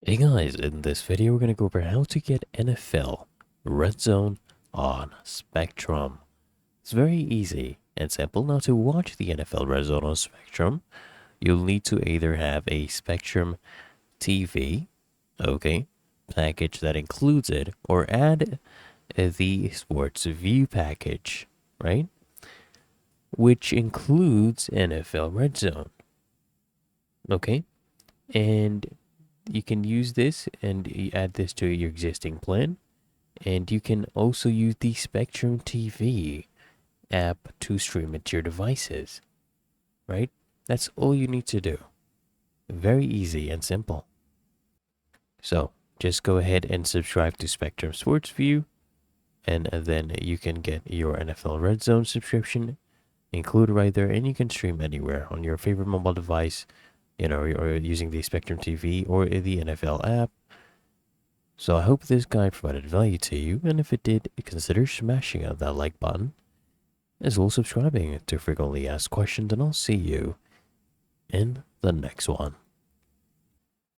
Hey guys, in this video we're going to go over how to get NFL Redzone on Spectrum. It's very easy and simple. Now to watch the NFL Redzone on Spectrum, you'll need to either have a Spectrum TV, okay, package that includes it, or add the Sports View package, right? Which includes NFL Redzone, okay? And you can use this and you add this to your existing plan. And you can also use the Spectrum TV app to stream it to your devices, right? That's all you need to do. Very easy and simple. So just go ahead and subscribe to Spectrum Sports View, and then you can get your NFL Red Zone subscription included right there, and you can stream anywhere on your favorite mobile device, or using the Spectrum TV or the NFL app. So I hope this guide provided value to you, and if it did, consider smashing out that like button, as well as subscribing to frequently asked questions, and I'll see you in the next one.